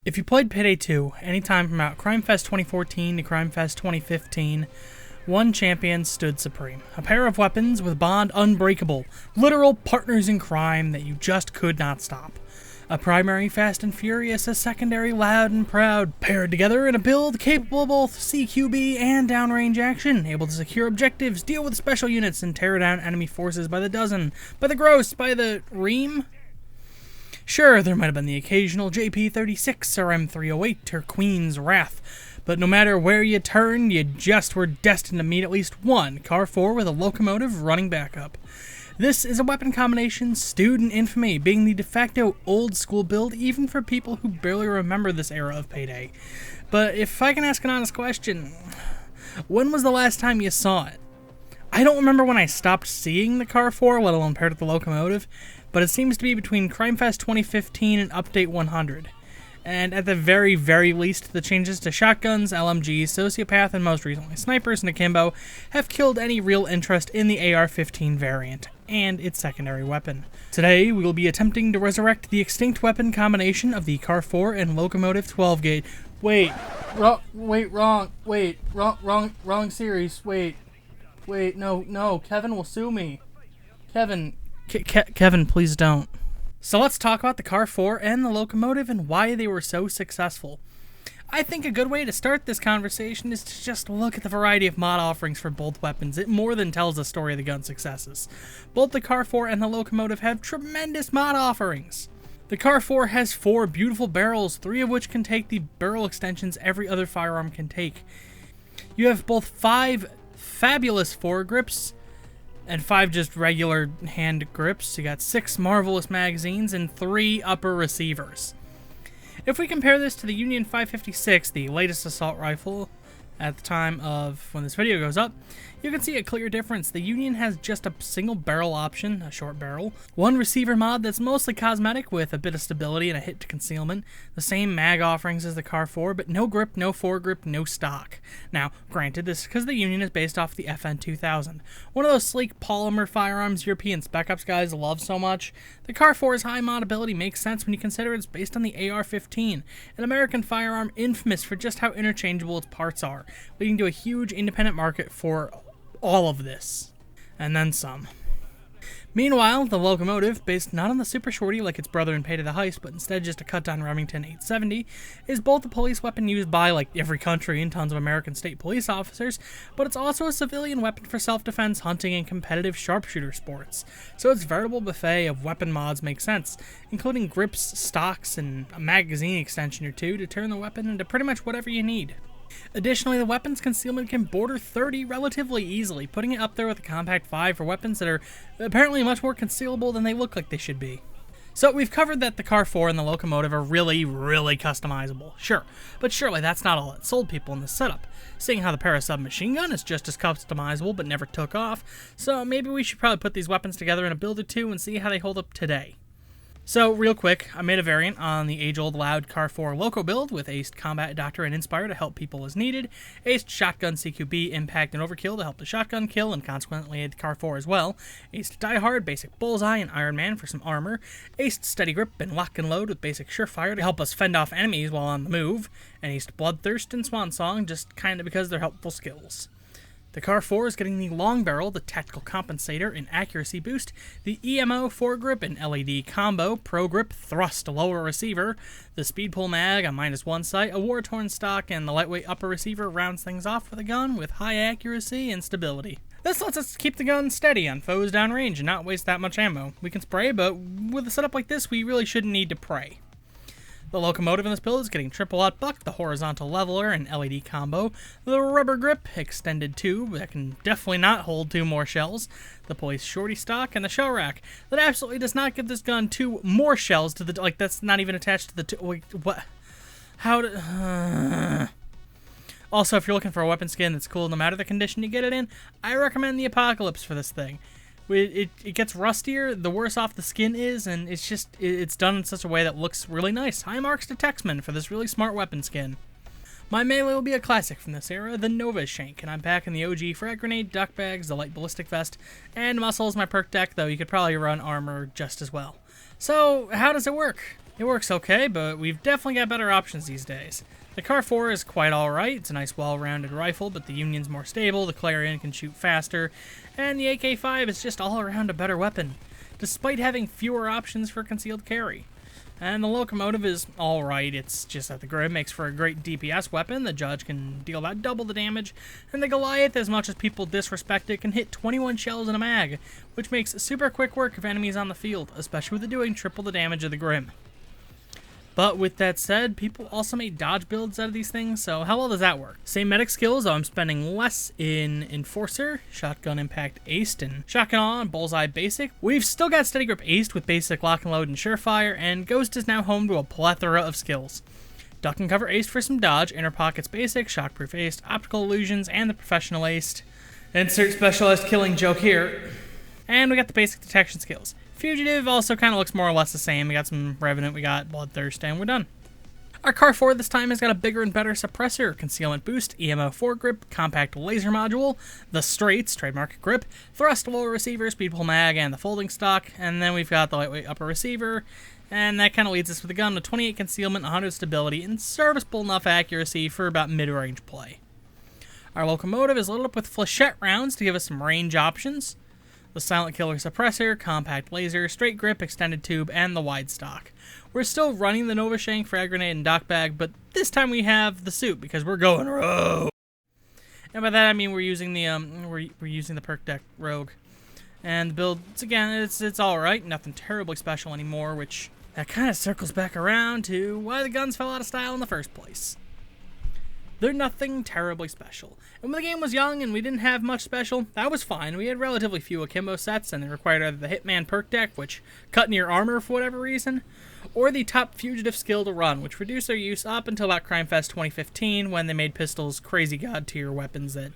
If you played Payday 2 anytime from about Crime Fest 2014 to Crime Fest 2015, one champion stood supreme. A pair of weapons with bond unbreakable, literal partners in crime that you just could not stop. A primary fast and furious, a secondary loud and proud, paired together in a build capable of both CQB and downrange action, able to secure objectives, deal with special units, and tear down enemy forces by the dozen, by the gross, by the ream? Sure, there might have been the occasional JP-36 or M308 or Queen's Wrath, but no matter where you turned, you just were destined to meet at least one CAR-4 with a locomotive running backup. This is a weapon combination stewed in infamy, being the de facto old-school build even for people who barely remember this era of Payday. But if I can ask an honest question, when was the last time you saw it? I don't remember when I stopped seeing the CAR-4, let alone paired with the locomotive, but it seems to be between Crime Fest 2015 and Update 100. And at the very, very least, the changes to shotguns, LMGs, Sociopath, and most recently snipers and akimbo have killed any real interest in the AR-15 variant and its secondary weapon. Today, we will be attempting to resurrect the extinct weapon combination of the CAR-4 and Locomotive 12-gauge. Wrong series. Wait, no, Kevin will sue me. Kevin, please don't. So let's talk about the CAR-4 and the Locomotive and why they were so successful. I think a good way to start this conversation is to just look at the variety of mod offerings for both weapons. It more than tells the story of the gun's successes. Both the CAR-4 and the Locomotive have tremendous mod offerings. The CAR-4 has 4 beautiful barrels, 3 of which can take the barrel extensions every other firearm can take. You have both 5 fabulous foregrips, and 5 just regular hand grips. You got 6 marvelous magazines and 3 upper receivers. If we compare this to the Union 556, the latest assault rifle at the time of when this video goes up, you can see a clear difference. The Union has just a single barrel option, a short barrel, 1 receiver mod that's mostly cosmetic with a bit of stability and a hit to concealment, the same mag offerings as the CAR-4, but no grip, no foregrip, no stock. Now, granted, this is because the Union is based off the FN-2000, one of those sleek polymer firearms European Spec Ops guys love so much. The CAR-4's high modability makes sense when you consider it's based on the AR-15, an American firearm infamous for just how interchangeable its parts are, leading to a huge independent market for all of this, and then some. Meanwhile, the Locomotive, based not on the Super Shorty like its brother in Payday the Heist, but instead just a cut-down Remington 870, is both a police weapon used by, like, every country and tons of American state police officers, but it's also a civilian weapon for self-defense, hunting, and competitive sharpshooter sports. So its veritable buffet of weapon mods makes sense, including grips, stocks, and a magazine extension or 2 to turn the weapon into pretty much whatever you need. Additionally, the weapon's concealment can border 30 relatively easily, putting it up there with the Compact 5 for weapons that are apparently much more concealable than they look like they should be. So we've covered that the CAR-4 and the Locomotive are really, really customizable. Sure, but surely that's not all that sold people in this setup. Seeing how the Parasub machine gun is just as customizable but never took off, so maybe we should probably put these weapons together in a build or 2 and see how they hold up today. So, real quick, I made a variant on the age-old loud CAR-4 Loco build with Aced Combat Doctor and Inspire to help people as needed, Aced Shotgun CQB Impact and Overkill to help the shotgun kill and consequently aid the CAR-4 as well, Aced Die Hard, Basic Bullseye, and Iron Man for some armor, Aced Steady Grip and Lock and Load with Basic Surefire to help us fend off enemies while on the move, and Aced Bloodthirst and Swan Song just kinda because they're helpful skills. The CAR-4 is getting the long barrel, the tactical compensator, and accuracy boost, the EMO foregrip and LED combo, pro grip, thrust, lower receiver, the speed pull mag on -1 sight, a war-torn stock, and the lightweight upper receiver rounds things off for the gun with high accuracy and stability. This lets us keep the gun steady on foes downrange and not waste that much ammo. We can spray, but with a setup like this, we really shouldn't need to pray. The Locomotive in this build is getting triple out buck, the horizontal leveler and LED combo, the rubber grip, extended tube that can definitely not hold 2 more shells, the police shorty stock, and the shell rack that absolutely does not give this gun 2 more shells to the, like, that's not even attached to the, wait, what? Also, if you're looking for a weapon skin that's cool no matter the condition you get it in, I recommend the Apocalypse for this thing. It gets rustier the worse off the skin is, and it's done in such a way that looks really nice. High marks to Texman for this really smart weapon skin. My melee will be a classic from this era, the Nova Shank, and I'm packing the OG frag grenade, duck bags, the light ballistic vest, and muscle is my perk deck, though you could probably run armor just as well. So, how does it work? It works okay, but we've definitely got better options these days. The CAR-4 is quite alright, it's a nice well-rounded rifle, but the Union's more stable, the Clarion can shoot faster, and the AK-5 is just all around a better weapon, despite having fewer options for concealed carry. And the Locomotive is alright, it's just that the Grim makes for a great DPS weapon, the Judge can deal about double the damage, and the Goliath, as much as people disrespect it, can hit 21 shells in a mag, which makes super quick work of enemies on the field, especially with it doing triple the damage of the Grim. But with that said, people also made dodge builds out of these things, so how well does that work? Same medic skills, though I'm spending less in Enforcer, Shotgun Impact Aced, and Shotgun On, Bullseye Basic. We've still got Steady Grip Aced with Basic Lock and Load and Surefire, and Ghost is now home to a plethora of skills. Duck and Cover Aced for some dodge, Inner Pockets Basic, Shockproof Aced, Optical Illusions, and the Professional Aced. Insert Specialized Killing joke here. And we got the Basic Detection skills. Fugitive also kind of looks more or less the same. We got some Revenant, we got Bloodthirst, and we're done. Our CAR-4 this time has got a bigger and better suppressor, concealment boost, EMO foregrip, compact laser module, the straights, trademark grip, thrustable receiver, speed pull mag, and the folding stock, and then we've got the lightweight upper receiver, and that kind of leads us with a gun with 28 concealment, 100 stability, and serviceable enough accuracy for about mid-range play. Our Locomotive is loaded up with flechette rounds to give us some range options. The Silent Killer Suppressor, Compact Laser, Straight Grip, Extended Tube, and the Wide Stock. We're still running the Nova Shank, Frag Grenade, and Dock Bag, but this time we have the suit because we're going rogue. And by that I mean we're using the perk deck Rogue. And the build, again, it's all right, nothing terribly special anymore, which that kind of circles back around to why the guns fell out of style in the first place. They're nothing terribly special. And when the game was young and we didn't have much special, that was fine. We had relatively few akimbo sets, and they required either the Hitman perk deck, which cut near armor for whatever reason, or the top fugitive skill to run, which reduced their use up until about Crime Fest 2015, when they made pistols crazy god tier weapons that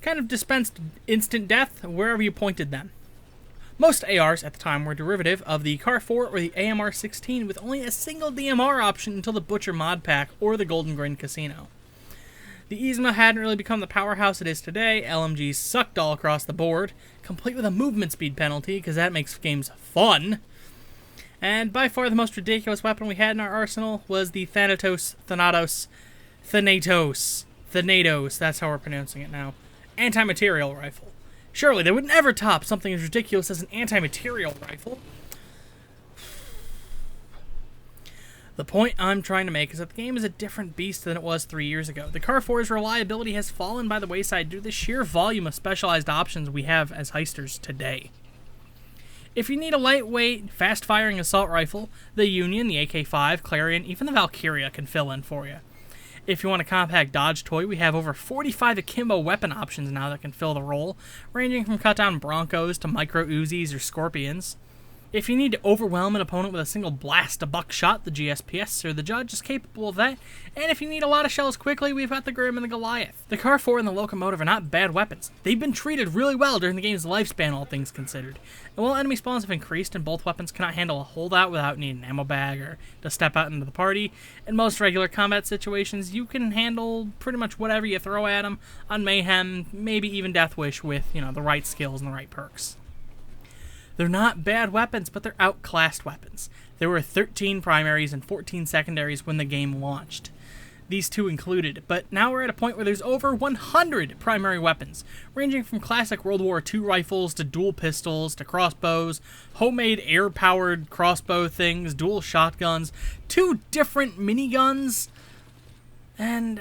kind of dispensed instant death wherever you pointed them. Most ARs at the time were derivative of the CAR-4 or the AMR-16, with only a single DMR option until the Butcher mod pack or the Golden Grin Casino. The Yzma hadn't really become the powerhouse it is today. LMGs sucked all across the board, complete with a movement speed penalty, because that makes games fun. And by far the most ridiculous weapon we had in our arsenal was the Thanatos, that's how we're pronouncing it now, anti-material rifle. Surely they would never top something as ridiculous as an anti-material rifle. The point I'm trying to make is that the game is a different beast than it was 3 years ago. The CAR-4's reliability has fallen by the wayside due to the sheer volume of specialized options we have as heisters today. If you need a lightweight, fast-firing assault rifle, the Union, the AK-5, Clarion, even the Valkyria can fill in for you. If you want a compact dodge toy, we have over 45 akimbo weapon options now that can fill the role, ranging from cut-down Broncos to micro Uzis or Scorpions. If you need to overwhelm an opponent with a single blast of buckshot, the GSPS or the Judge is capable of that. And if you need a lot of shells quickly, we've got the Grim and the Goliath. The CAR-4 and the Locomotive are not bad weapons. They've been treated really well during the game's lifespan, all things considered. And while enemy spawns have increased and both weapons cannot handle a holdout without needing an ammo bag or to step out into the party, in most regular combat situations, you can handle pretty much whatever you throw at them on Mayhem, maybe even Death Wish with, the right skills and the right perks. They're not bad weapons, but they're outclassed weapons. There were 13 primaries and 14 secondaries when the game launched. These two included, but now we're at a point where there's over 100 primary weapons, ranging from classic World War II rifles to dual pistols to crossbows, homemade air-powered crossbow things, dual shotguns, 2 different miniguns, and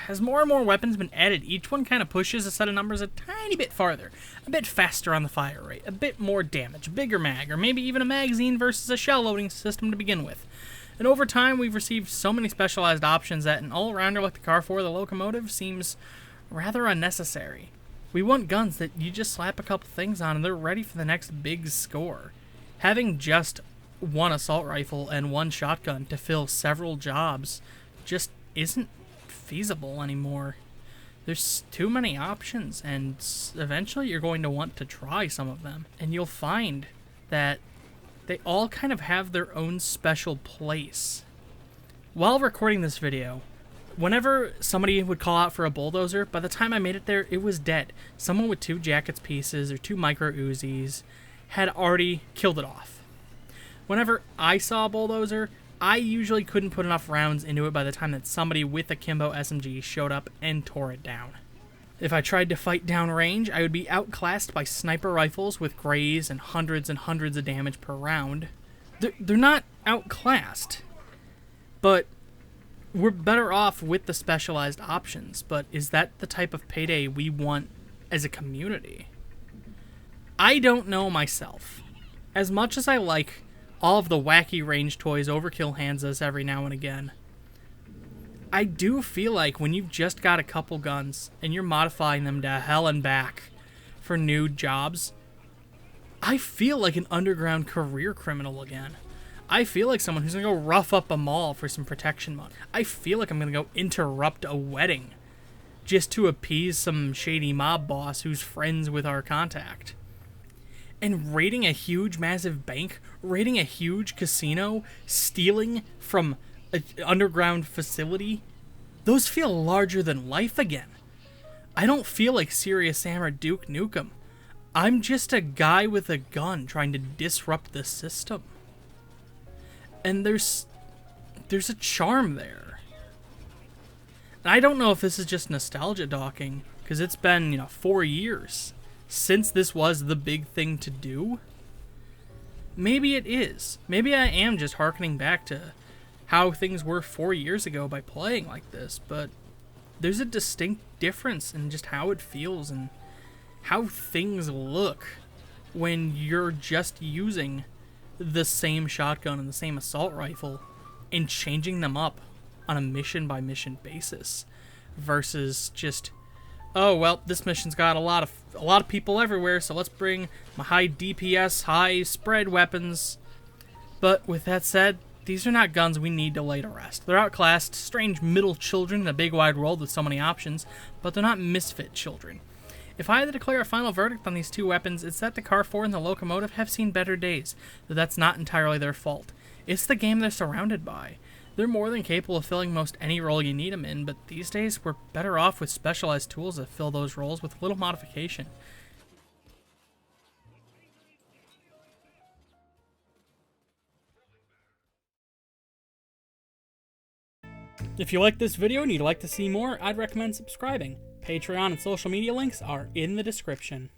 as more and more weapons have been added, each one kind of pushes a set of numbers a tiny bit farther, a bit faster on the fire rate, a bit more damage, bigger mag, or maybe even a magazine versus a shell loading system to begin with. And over time, we've received so many specialized options that an all-rounder like the CAR-4 or the Locomotive seems rather unnecessary. We want guns that you just slap a couple things on and they're ready for the next big score. Having just one assault rifle and one shotgun to fill several jobs just isn't feasible anymore. There's too many options, and eventually you're going to want to try some of them. And you'll find that they all kind of have their own special place. While recording this video, whenever somebody would call out for a bulldozer, by the time I made it there, it was dead. Someone with 2 jackets pieces or 2 micro Uzis had already killed it off. Whenever I saw a bulldozer, I usually couldn't put enough rounds into it by the time that somebody with a Kimbo SMG showed up and tore it down. If I tried to fight downrange, I would be outclassed by sniper rifles with grays and hundreds of damage per round. They're not outclassed, but we're better off with the specialized options. But is that the type of Payday we want as a community? I don't know myself. As much as I like all of the wacky range toys Overkill hands us every now and again, I do feel like when you've just got a couple guns and you're modifying them to hell and back for new jobs, I feel like an underground career criminal again. I feel like someone who's going to go rough up a mall for some protection money. I feel like I'm going to go interrupt a wedding just to appease some shady mob boss who's friends with our contact. And raiding a huge, massive bank, raiding a huge casino, stealing from an underground facility, those feel larger than life again. I don't feel like Serious Sam or Duke Nukem. I'm just a guy with a gun trying to disrupt the system. And there's a charm there. And I don't know if this is just nostalgia talking, because it's been, 4 years since this was the big thing to do. Maybe it is. Maybe I am just harkening back to how things were 4 years ago by playing like this, but there's a distinct difference in just how it feels and how things look when you're just using the same shotgun and the same assault rifle and changing them up on a mission by mission basis versus just, oh well, this mission's got a lot of people everywhere, so let's bring my high DPS, high spread weapons. But with that said, these are not guns we need to lay to rest. They're outclassed, strange middle children in a big wide world with so many options, but they're not misfit children. If I had to declare a final verdict on these two weapons, it's that the CAR-4 and the Locomotive have seen better days, though that's not entirely their fault. It's the game they're surrounded by. They're more than capable of filling most any role you need them in, but these days we're better off with specialized tools that fill those roles with little modification. If you like this video and you'd like to see more, I'd recommend subscribing. Patreon and social media links are in the description.